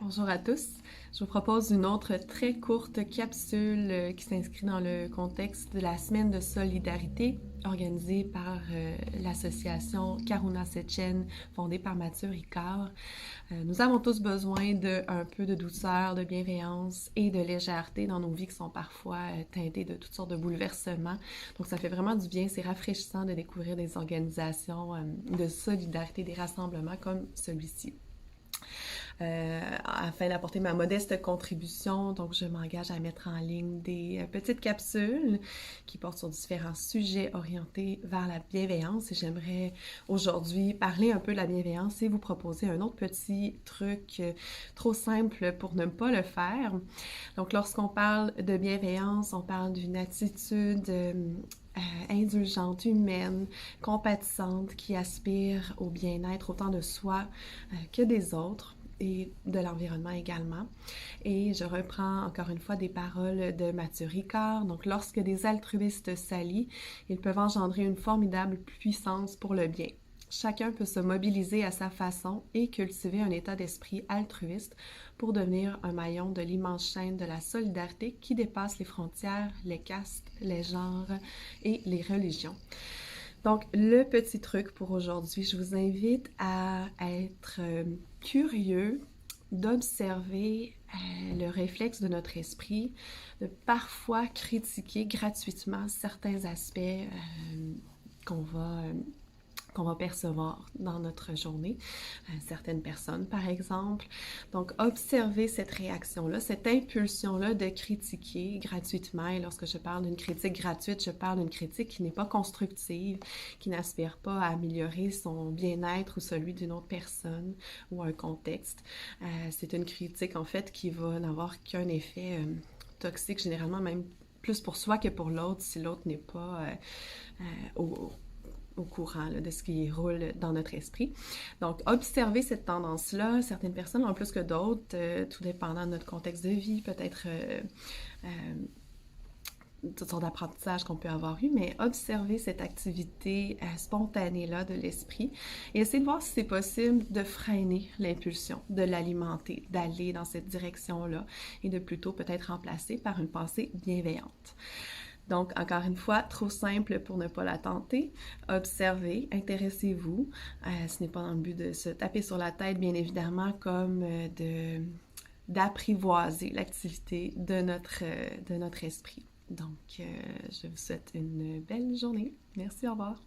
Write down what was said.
Bonjour à tous. Je vous propose une autre très courte capsule qui s'inscrit dans le contexte de la semaine de solidarité organisée par l'association Karuna Sechen, fondée par Mathieu Ricard. Nous avons tous besoin d'un peu de douceur, de bienveillance et de légèreté dans nos vies qui sont parfois teintées de toutes sortes de bouleversements. Donc ça fait vraiment du bien, c'est rafraîchissant de découvrir des organisations de solidarité, des rassemblements comme celui-ci. Afin d'apporter ma modeste contribution, donc je m'engage à mettre en ligne des petites capsules qui portent sur différents sujets orientés vers la bienveillance et j'aimerais aujourd'hui parler un peu de la bienveillance et vous proposer un autre petit truc trop simple pour ne pas le faire. Donc lorsqu'on parle de bienveillance, on parle d'une attitude indulgente, humaine, compatissante, qui aspire au bien-être autant de soi que des autres et de l'environnement également. Et je reprends encore une fois des paroles de Mathieu Ricard. Donc, lorsque des altruistes s'allient, ils peuvent engendrer une formidable puissance pour le bien. Chacun peut se mobiliser à sa façon et cultiver un état d'esprit altruiste pour devenir un maillon de l'immense chaîne de la solidarité qui dépasse les frontières, les castes, les genres et les religions. Donc, le petit truc pour aujourd'hui, je vous invite à être curieux d'observer le réflexe de notre esprit, de parfois critiquer gratuitement certains aspects qu'on va percevoir dans notre journée, certaines personnes par exemple. Donc, observez cette réaction-là, cette impulsion-là de critiquer gratuitement. Et lorsque je parle d'une critique gratuite, je parle d'une critique qui n'est pas constructive, qui n'aspire pas à améliorer son bien-être ou celui d'une autre personne ou un contexte. C'est une critique en fait qui va n'avoir qu'un effet toxique, généralement même plus pour soi que pour l'autre, si l'autre n'est pas au courant là, de ce qui roule dans notre esprit. Donc, observer cette tendance-là, certaines personnes ont plus que d'autres, tout dépendant de notre contexte de vie, peut-être toutes sortes d'apprentissages qu'on peut avoir eu, mais observer cette activité spontanée-là de l'esprit et essayer de voir si c'est possible de freiner l'impulsion, de l'alimenter, d'aller dans cette direction-là et de plutôt peut-être remplacer par une pensée bienveillante. Donc, encore une fois, trop simple pour ne pas la tenter. Observez, intéressez-vous. Ce n'est pas dans le but de se taper sur la tête, bien évidemment, comme d'apprivoiser l'activité de notre esprit. Donc, je vous souhaite une belle journée. Merci, au revoir.